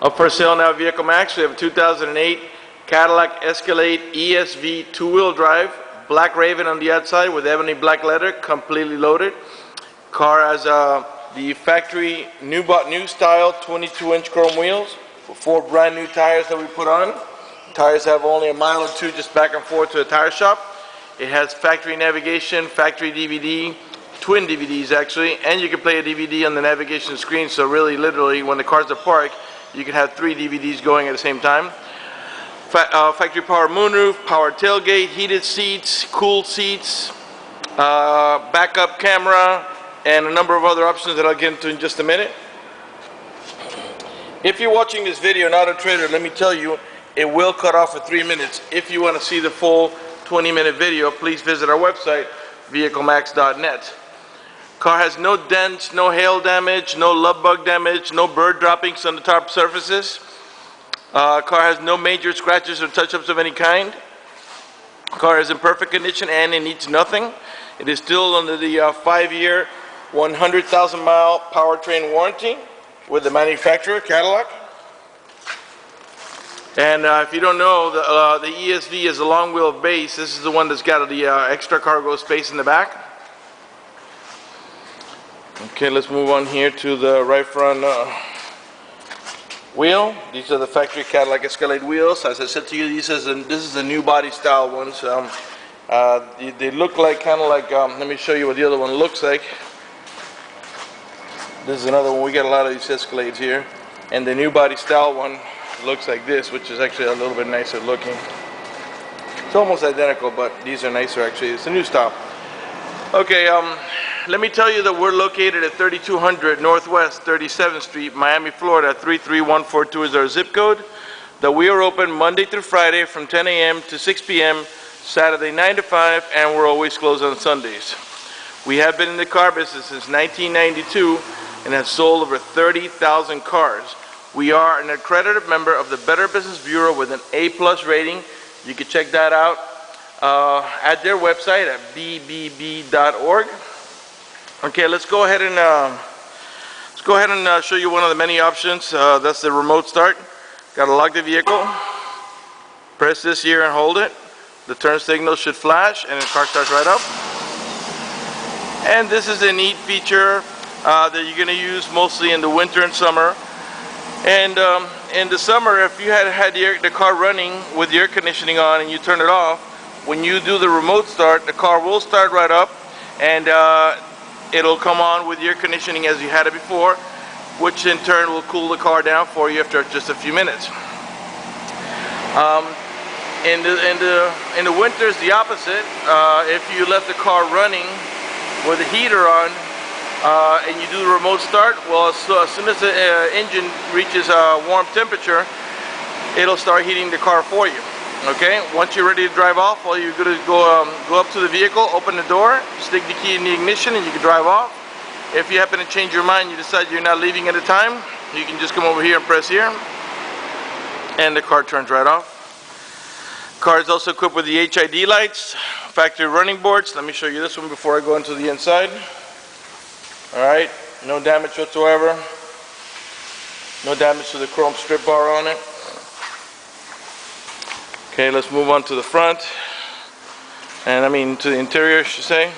Up for sale now, Vehicle Max. We have a 2008 Cadillac Escalade ESV two-wheel drive, black raven on the outside with ebony black leather, completely loaded. Car has the factory new style 22-inch chrome wheels with 4 brand new tires that we put on. Tires have only a mile or 2 just back and forth to the tire shop. It has factory navigation, factory DVD, twin DVDs actually, and you can play a DVD on the navigation screen, so really literally when the cars are parked you can have 3 DVDs going at the same time. Factory power moonroof, power tailgate, heated seats, cooled seats, backup camera, and a number of other options that I'll get into in just a minute. If you're watching this video not a trader, let me tell you, it will cut off for 3 minutes. If you want to see the full 20-minute video, please visit our website, vehiclemax.net. Car has no dents, no hail damage, no love bug damage, no bird droppings on the top surfaces. Car has no major scratches or touch-ups of any kind. Car is in perfect condition and it needs nothing. It is still under the 5-year, 100,000-mile powertrain warranty with the manufacturer, Cadillac. And if you don't know, the ESV is a long wheel base. This is the one that's got the extra cargo space in the back. Okay, let's move on here to the right front wheel. These are the factory Cadillac Escalade wheels. As I said to you, this is the new body style ones. They look like kind of like, let me show you what the other one looks like. This is another one. We got a lot of these Escalades here. And the new body style one looks like this, which is actually a little bit nicer looking. It's almost identical, but these are nicer actually. It's a new style. Okay, let me tell you that we're located at 3200 Northwest 37th Street, Miami, Florida. 33142 is our zip code. That we are open Monday through Friday from 10 a.m. to 6 p.m., Saturday 9 to 5, and we're always closed on Sundays. We have been in the car business since 1992 and have sold over 30,000 cars. We are an accredited member of the Better Business Bureau with an A+ rating. You can check that out at their website at bbb.org. Okay, let's go ahead and show you one of the many options. That's the remote start. Got to lock the vehicle. Press this here and hold it. The turn signal should flash and the car starts right up. And this is a neat feature that you're going to use mostly in the winter and summer. And in the summer, if you had the car running with the air conditioning on and you turn it off, when you do the remote start, the car will start right up and it'll come on with your conditioning as you had it before, which in turn will cool the car down for you after just a few minutes. In the winter is the opposite. If you left the car running with the heater on and you do the remote start, well, as soon as the engine reaches a warm temperature, it'll start heating the car for you. Okay, once you're ready to drive off, all you're going to go up to the vehicle, open the door, stick the key in the ignition, and you can drive off. If you happen to change your mind, you decide you're not leaving at a time, you can just come over here and press here, and the car turns right off. Car is also equipped with the H.I.D lights, factory running boards. Let me show you this one before I go into the inside. Alright, no damage whatsoever. No damage to the chrome strip bar on it. Okay, let's move on to the front, and to the interior, I should say.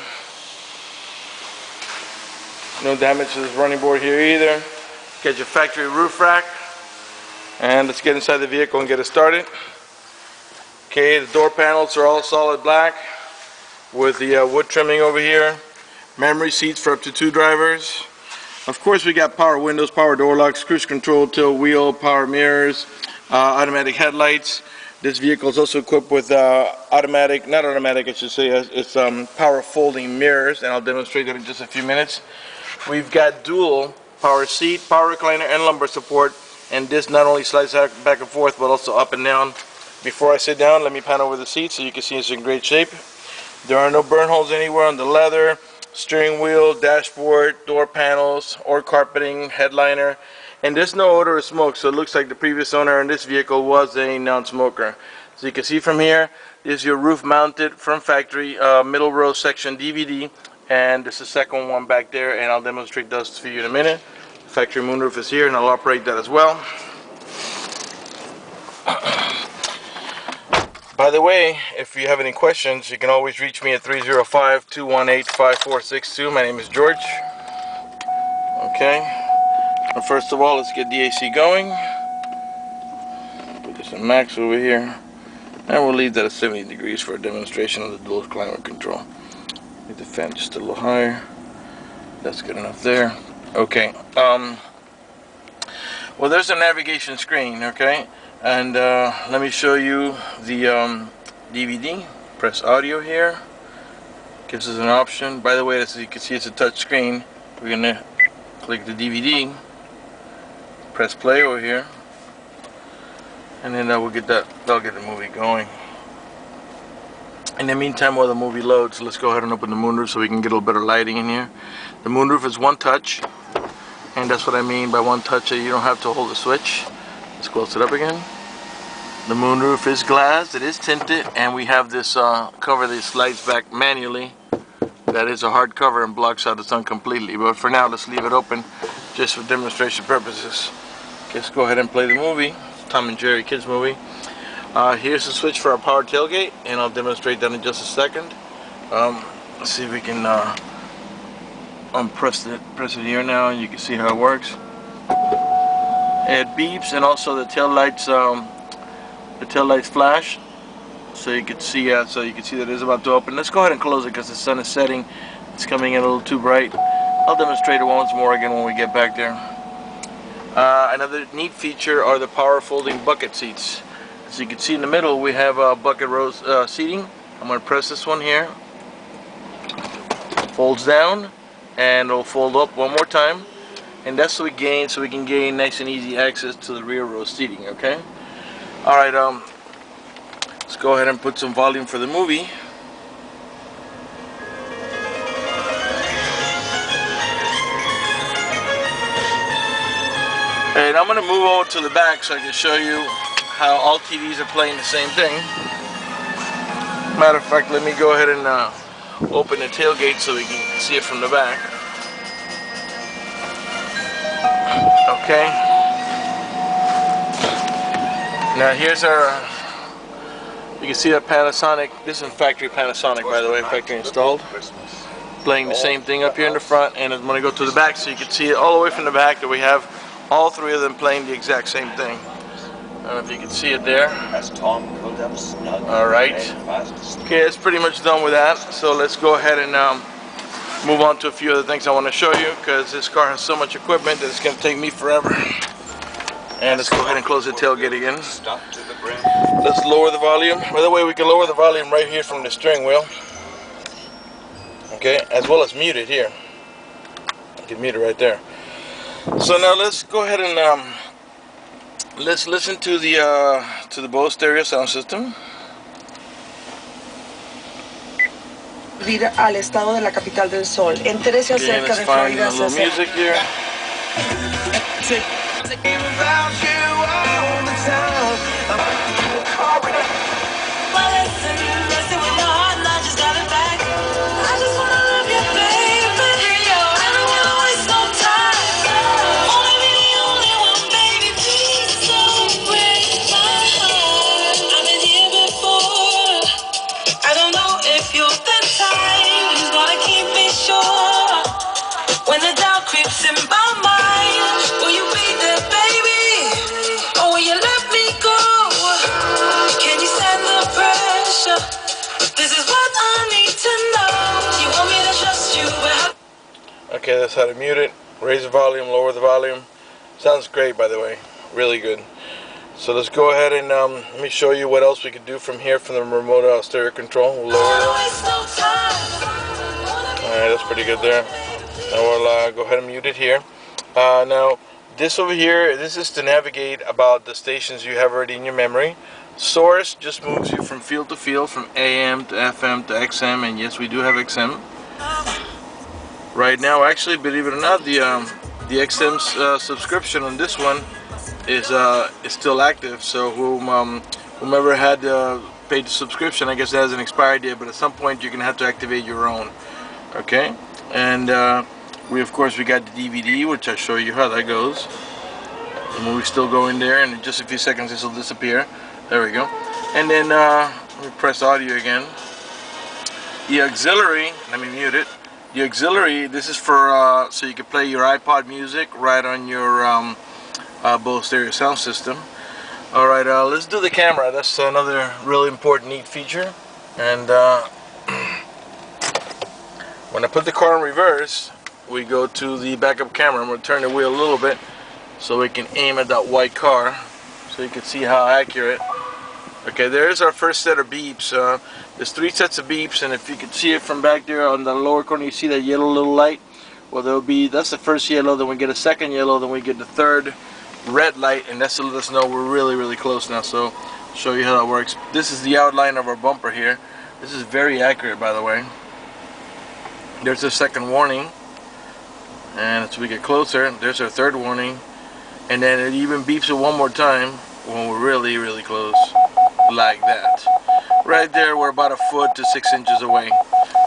No damage to this running board here either. Get your factory roof rack, and let's get inside the vehicle and get it started. Okay, the door panels are all solid black with the wood trimming over here. Memory seats for up to 2 drivers. Of course, we got power windows, power door locks, cruise control, tilt wheel, power mirrors, automatic headlights. This vehicle is also equipped with it's power folding mirrors, and I'll demonstrate that in just a few minutes. We've got dual power seat, power recliner, and lumbar support, and this not only slides back and forth, but also up and down. Before I sit down, let me pan over the seat so you can see it's in great shape. There are no burn holes anywhere on the leather, steering wheel, dashboard, door panels, or carpeting, headliner. And there's no odor of smoke, so it looks like the previous owner in this vehicle was a non-smoker. So you can see from here, this is your roof mounted from factory middle row section DVD, and this is the second one back there, and I'll demonstrate those for you in a minute. Factory moonroof is here, and I'll operate that as well. By the way, if you have any questions, you can always reach me at 305-218-5462. My name is George. Okay. But first of all, let's get the AC going. Put this in max over here. And we'll leave that at 70 degrees for a demonstration of the dual climate control. Make the fan just a little higher. That's good enough there. Okay. Well, there's a navigation screen, okay? And let me show you the DVD. Press audio here. Gives us an option. By the way, as you can see, it's a touch screen. We're gonna click the DVD. Press play over here. And then that'll get the movie going. In the meantime, while the movie loads, let's go ahead and open the moonroof so we can get a little better lighting in here. The moonroof is one touch, and that's what I mean by one touch. You don't have to hold the switch. Let's close it up again. The moonroof is glass. It is tinted, and we have this cover that slides back manually. That is a hard cover and blocks out the sun completely. But for now, let's leave it open just for demonstration purposes. Okay, let's go ahead and play the movie. Tom and Jerry kids movie. Here's the switch for our power tailgate, and I'll demonstrate that in just a second. Let's see if we can press it here now, and you can see how it works. It beeps, and also the tail lights flash, so you can see that it is about to open. Let's go ahead and close it because the sun is setting. It's coming in a little too bright. I'll demonstrate it once more again when we get back there. Another neat feature are the power folding bucket seats. As you can see in the middle, we have bucket rows seating. I'm going to press this one here. Folds down, and it'll fold up one more time. And that's so we can gain nice and easy access to the rear row seating. Okay. All right. Let's go ahead and put some volume for the movie. And I'm going to move over to the back so I can show you how all TVs are playing the same thing. Matter of fact, let me go ahead and open the tailgate so we can see it from the back. Okay. Now here's our, you can see that Panasonic, this is factory Panasonic, by the way, factory installed. Playing the same thing up here in the front, and I'm going to go to the back so you can see it all the way from the back that we have all three of them playing the exact same thing. I don't know if you can see it there. Alright. Okay, it's pretty much done with that. So let's go ahead and move on to a few other things I want to show you, because this car has so much equipment that it's going to take me forever. And let's go ahead and close the tailgate again. Let's lower the volume. By the way, we can lower the volume right here from the steering wheel. Okay, as well as mute it here. You can mute it right there. So now let's go ahead and let's listen to the BOSE stereo sound system. Ir al estado de la capital del sol. Entérese acerca de Florida. Music here. When the doubt creeps in my mind, will you be there, baby? Or will you let me go? Can you stand the pressure? This is what I need to know. You want me to trust you? Okay, that's how to mute it. Raise the volume, lower the volume. Sounds great, by the way. Really good. So let's go ahead and let me show you what else we could do from here, from the remote stereo control. We'll lower it. Alright, that's pretty good there. Now we'll go ahead and mute it here. Now this over here, this is to navigate about the stations you have already in your memory. Source just moves you from field to field, from AM to FM to XM, and yes, we do have XM. Right now, actually, believe it or not, the XM subscription on this one is still active. So whomever had paid the subscription, I guess it has an expiry date, but at some point you're gonna have to activate your own. Okay, and we got the DVD, which I'll show you how that goes. The movie's still going there, and in just a few seconds this will disappear. There we go. And then let me press audio again. The auxiliary, let me mute it. The auxiliary, this is for so you can play your iPod music right on your BOSE stereo sound system. Alright, let's do the camera. That's another really important, neat feature. And when I put the car in reverse, we go to the backup camera. I'm going to turn the wheel a little bit so we can aim at that white car so you can see how accurate. Okay, there's our first set of beeps. There's 3 sets of beeps, and if you can see it from back there on the lower corner, you see that yellow little light. Well, that's the first yellow, then we get a second yellow, then we get the third red light, and that's to let us know we're really, really close now. So I'll show you how that works. This is the outline of our bumper here. This is very accurate, by the way. There's the second warning, and as we get closer, there's our third warning, and then it even beeps it one more time when we're really, really close, like that. Right there, we're about 1 foot to 6 inches away,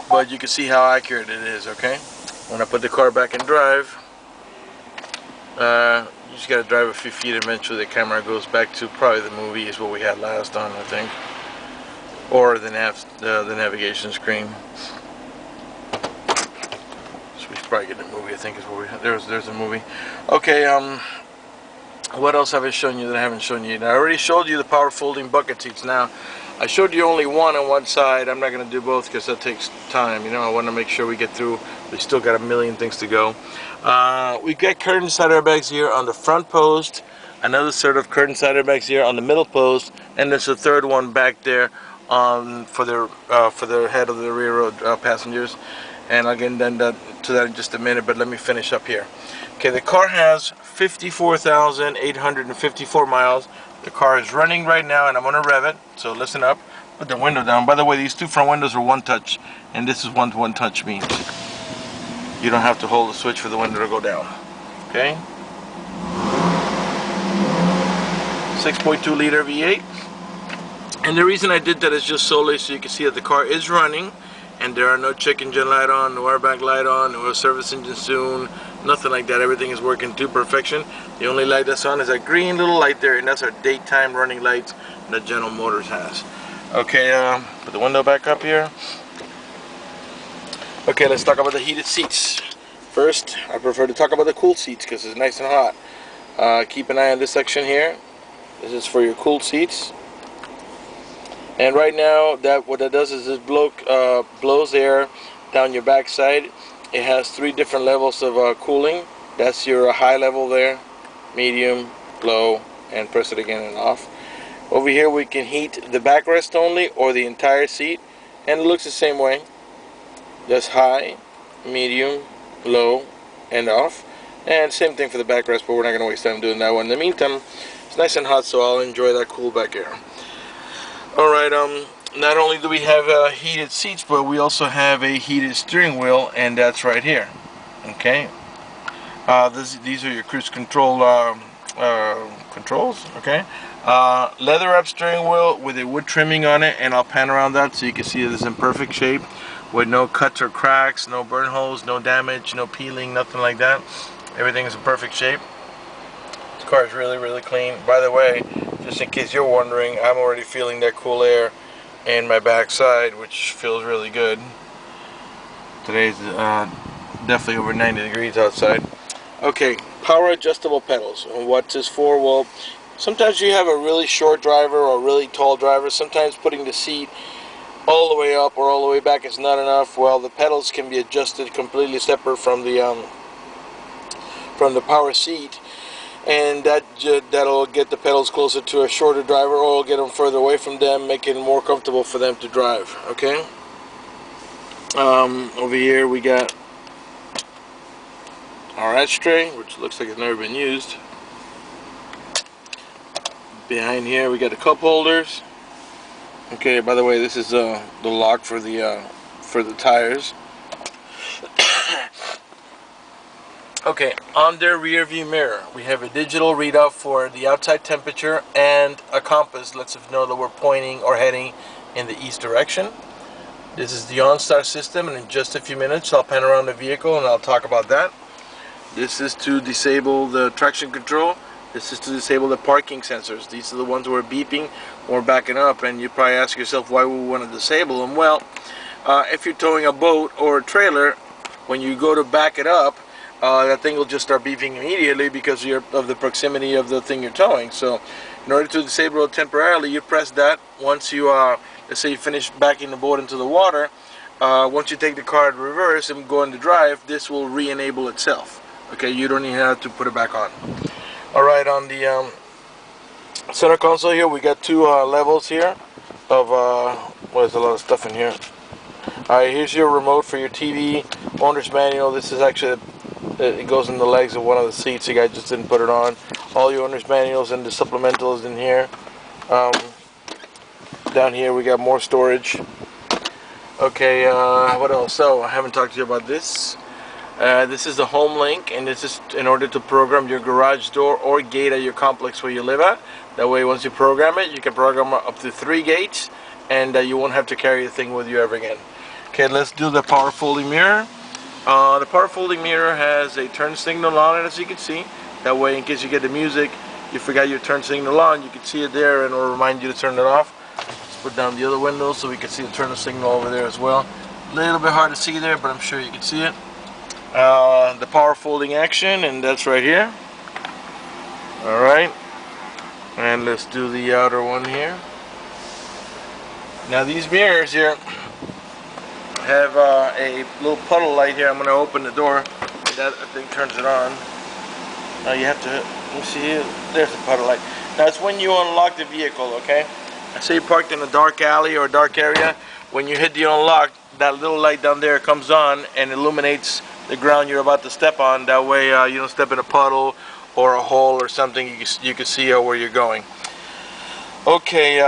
but you can see how accurate it is. Okay, when I put the car back in drive, you just got to drive a few feet. Eventually the camera goes back to probably the movie is what we had last on, I think, or the navigation screen. So we should probably get the movie, I think is what we had. There's a movie. Okay, what else have I shown you that I haven't shown you? Now, I already showed you the power folding bucket seats. Now, I showed you only one on one side. I'm not going to do both because that takes time. You know, I want to make sure we get through. We still got a million things to go. We've got curtain side airbags here on the front post. Another set of curtain side airbags here on the middle post, and there's a third one back there for the head of the rear row passengers. And I'll get to that in just a minute. But let me finish up here. Okay, the car has 54,854 miles. The car is running right now, and I'm going to rev it, so listen up. Put the window down. By the way, these 2 front windows are one touch, and this is what one touch means. You don't have to hold the switch for the window to go down. Okay? 6.2 liter V8. And the reason I did that is just solely so you can see that the car is running, and there are no check engine light on, no airbag light on, no service engine soon, nothing like that. Everything is working to perfection. The only light that's on is that green little light there, and that's our daytime running lights that General Motors has. Okay, put the window back up here. Okay, let's talk about the heated seats. First, I prefer to talk about the cool seats because it's nice and hot. Keep an eye on this section here. This is for your cool seats. And right now, what that does is it blows air down your backside. It has 3 different levels of cooling. That's your high level there, medium, low, and press it again and off. Over here we can heat the backrest only or the entire seat, and it looks the same way. That's high, medium, low, and off. And same thing for the backrest, but we're not going to waste time doing that one. In the meantime, it's nice and hot, so I'll enjoy that cool back air. Alright, not only do we have heated seats, but we also have a heated steering wheel, and that's right here. Okay, these are your cruise control controls. Okay, leather wrap steering wheel with a wood trimming on it, and I'll pan around that so you can see it is in perfect shape with no cuts or cracks, no burn holes, no damage, no peeling, nothing like that. Everything is in perfect shape. This car is really, really clean. By the way, just in case you're wondering, I'm already feeling that cool air in my backside, which feels really good. Today's definitely over 90 degrees outside. Okay, power adjustable pedals. And what's this for? Well, sometimes you have a really short driver or a really tall driver. Sometimes putting the seat all the way up or all the way back is not enough. Well, the pedals can be adjusted completely separate from the power seat, and that'll get the pedals closer to a shorter driver, or get them further away from them, make it more comfortable for them to drive. Okay. Over here we got our ashtray, which looks like it's never been used. Behind here we got the cup holders. Okay, by the way, this is the lock for the tires. Okay, on their rear view mirror we have a digital readout for the outside temperature, and a compass lets us know that we're pointing or heading in the east direction. This is the OnStar system, and in just a few minutes I'll pan around the vehicle and I'll talk about that. This is to disable the traction control. This is to disable the parking sensors. These are the ones that are beeping or backing up, and you probably ask yourself why we want to disable them. Well, if you're towing a boat or a trailer, when you go to back it up, that thing will just start beeping immediately because of the proximity of the thing you're towing. So in order to disable it temporarily, you press that. Once you, let's say you finish backing the boat into the water, once you take the car in reverse and go into drive, this will re-enable itself. Okay, you don't even have to put it back on. Alright, on the center console here, we got two levels here of, well, there's a lot of stuff in here. Alright, here's your remote for your TV, owner's manual. This is actually, it goes in the legs of one of the seats. The guy just didn't put it on. All your owner's manuals and the supplementals in here. Down here we got more storage. Okay, what else? So, I haven't talked to you about this. This is the home link, and this is in order to program your garage door or gate at your complex where you live at. That way, once you program it, you can program up to 3 gates, and you won't have to carry the thing with you ever again. Okay, let's do the power folding mirror. The power folding mirror has a turn signal on it, as you can see. That way, in case you get the music, you forgot your turn signal on, you can see it there, and it'll remind you to turn it off. Let's put down the other window so we can see the turn signal over there as well. A little bit hard to see there, but I'm sure you can see it. The power folding action, and that's right here. Alright, and let's do the outer one here. Now these mirrors here have a little puddle light here. I'm going to open the door, and that thing turns it on. Now you have to, let me see here, there's the puddle light. Now it's when you unlock the vehicle, okay? I say you parked in a dark alley or a dark area. When you hit the unlock, that little light down there comes on and illuminates the ground you're about to step on. That way you don't step in a puddle or a hole or something. You can see where you're going. Okay,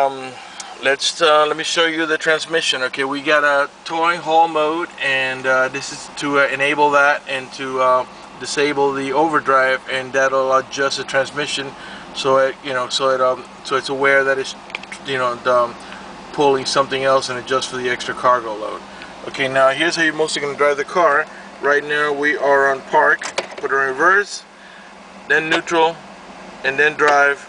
let me show you the transmission. Okay, we got a towing haul mode, and this is to enable that and to disable the overdrive, and that'll adjust the transmission so it so it's aware that it's pulling something else and adjust for the extra cargo load. Okay, now here's how you're mostly going to drive the car. Right now we are on park. Put it in reverse, then neutral, and then drive.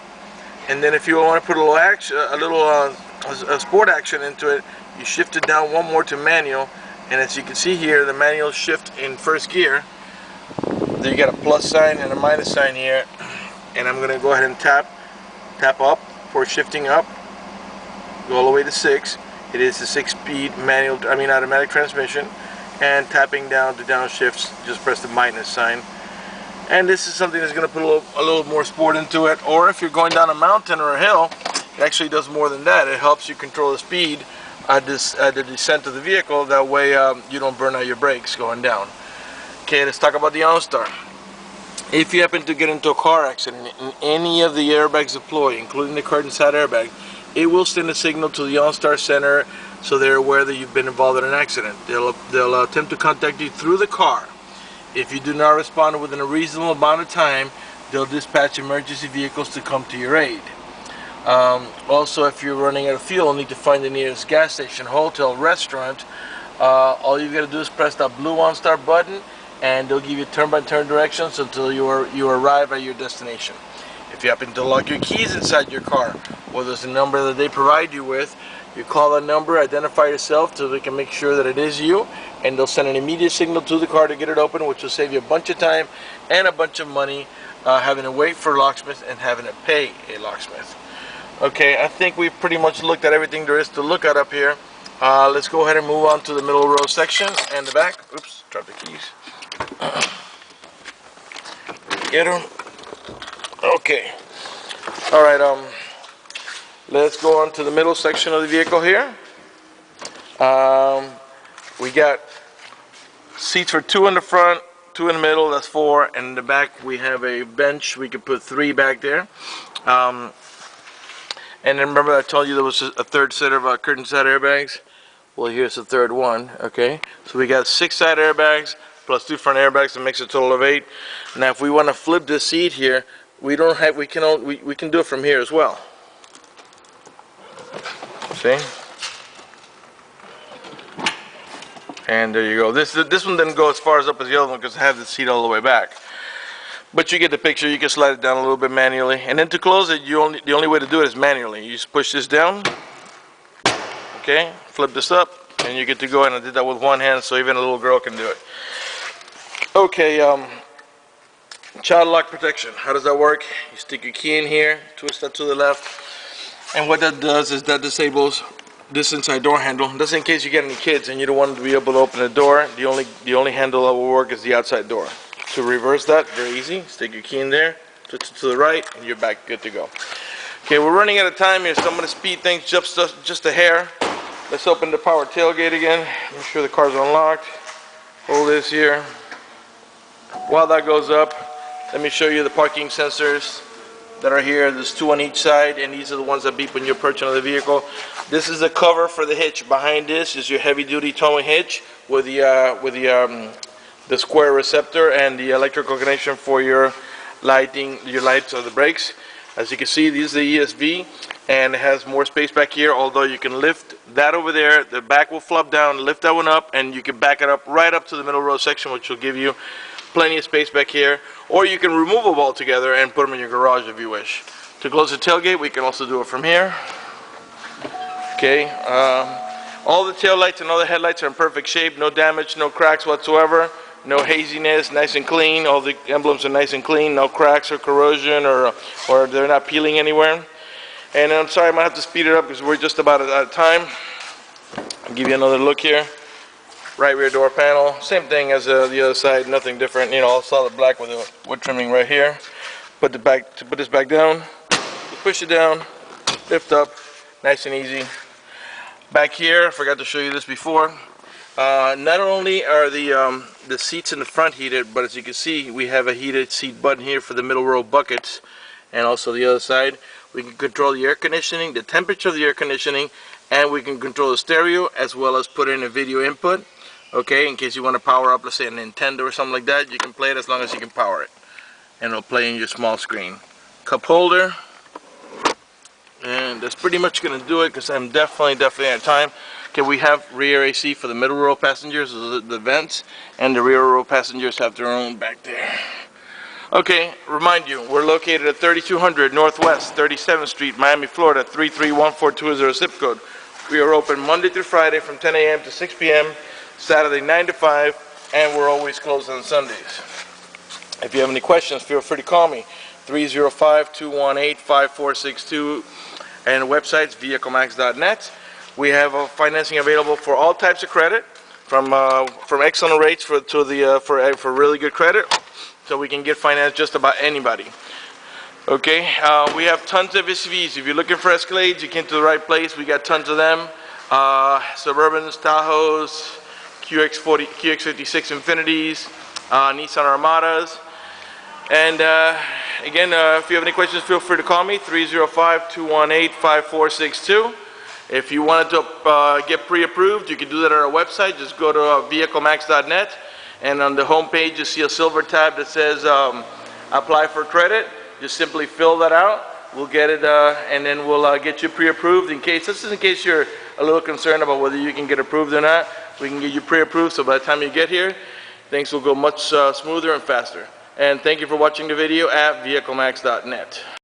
And then if you want to put a little action, a sport action into it, you shift it down one more to manual. And as you can see here, the manual shift in first gear. Then you got a plus sign and a minus sign here. And I'm going to go ahead and tap up for shifting up. Go all the way to 6. It is the 6-speed automatic transmission. And tapping down to downshift, just press the minus sign. And this is something that's going to put a little more sport into it. Or if you're going down a mountain or a hill, it actually does more than that. It helps you control the speed at the descent of the vehicle. That way you don't burn out your brakes going down. Okay, let's talk about the OnStar. If you happen to get into a car accident and any of the airbags deploy, including the curtain side airbag, it will send a signal to the OnStar center so they're aware that you've been involved in an accident. They'll attempt to contact you through the car. If you do not respond within a reasonable amount of time, they'll dispatch emergency vehicles to come to your aid. Also, if you're running out of fuel, need to find the nearest gas station, hotel, restaurant, all you got to do is press that blue OnStar button, and they'll give you turn-by-turn directions until you arrive at your destination. If you happen to lock your keys inside your car, well, there's a number that they provide you with. You call that number, identify yourself so they can make sure that it is you, and they'll send an immediate signal to the car to get it open, which will save you a bunch of time and a bunch of money having to wait for a locksmith and having to pay a locksmith. Okay, I think we've pretty much looked at everything there is to look at up here. Let's go ahead and move on to the middle row section and the back. Oops, dropped the keys. Get them. Okay. All right. Let's go on to the middle section of the vehicle here. We got seats for 2 in the front, 2 in the middle, that's 4, and in the back we have a bench. We could put 3 back there. And then remember I told you there was a third set of curtain side airbags? Well, here's the third one. Okay, so we got 6 side airbags plus 2 front airbags, that makes a total of 8. Now if we want to flip this seat here, we can do it from here as well. See? And there you go. This one didn't go as far as up as the other one because I have the seat all the way back. But you get the picture. You can slide it down a little bit manually, and then to close it, the only way to do it is manually. You just push this down, okay, flip this up, and you get to go. And I did that with one hand, so even a little girl can do it. Okay, child lock protection. How does that work? You stick your key in here, twist that to the left, and what that does is that disables this inside door handle. That's in case you get any kids and you don't want them to be able to open the door. The only handle that will work is the outside door. To reverse that, very easy. Stick your key in there, twist it to the right, and you're back good to go. Okay, we're running out of time here, so I'm going to speed things just a hair. Let's open the power tailgate again. Make sure the car's unlocked. Hold this here. While that goes up, let me show you the parking sensors that are here. There's 2 on each side, and these are the ones that beep when you're approaching the vehicle. This is the cover for the hitch. Behind this is your heavy-duty towing hitch with the square receptor and the electrical connection for your lights or the brakes. As you can see, this is the ESV, and it has more space back here, although you can lift that over there. The back will flop down, lift that one up, and you can back it up right up to the middle row section, which will give you plenty of space back here. Or you can remove them all together and put them in your garage if you wish. To close the tailgate, we can also do it from here. Okay, all the tail lights and all the headlights are in perfect shape, no damage, no cracks whatsoever. No haziness, nice and clean. All the emblems are nice and clean. No cracks or corrosion, or they're not peeling anywhere. And I'm sorry, I might have to speed it up because we're just about out of time. I'll give you another look here. Right rear door panel, same thing as the other side, nothing different. You know, all solid black with the wood trimming right here. Put this back down. You push it down, lift up, nice and easy. Back here, I forgot to show you this before. Not only are the seats in the front heated, but as you can see, we have a heated seat button here for the middle row buckets, and also the other side. We can control the air conditioning, the temperature of the air conditioning, and we can control the stereo as well as put in a video input. Okay, in case you want to power up, let's say a Nintendo or something like that, you can play it as long as you can power it, and it'll play in your small screen. Cup holder, and that's pretty much going to do it because I'm definitely out of time. Okay, we have rear AC for the middle row passengers, the vents, and the rear row passengers have their own back there. Okay, remind you, we're located at 3200 Northwest 37th Street, Miami, Florida, 3314220 zip code. We are open Monday through Friday from 10 a.m. to 6 p.m., Saturday 9 to 5, and we're always closed on Sundays. If you have any questions, feel free to call me, 305-218-5462, and the website's vehiclemax.net. We have financing available for all types of credit, from excellent rates for really good credit, so we can get financed just about anybody. Okay, we have tons of SUVs. If you're looking for Escalades, you came to the right place. We got tons of them. Suburbans, Tahoes, QX56 Infinities, Nissan Armadas, and again, if you have any questions, feel free to call me, 305-218-5462. If you wanted to get pre-approved, you can do that at our website. Just go to vehiclemax.net, and on the home page you see a silver tab that says apply for credit. Just simply fill that out. We'll get it, and then we'll get you pre-approved. This is in case you're a little concerned about whether you can get approved or not. We can get you pre-approved, so by the time you get here, things will go much smoother and faster. And thank you for watching the video at vehiclemax.net.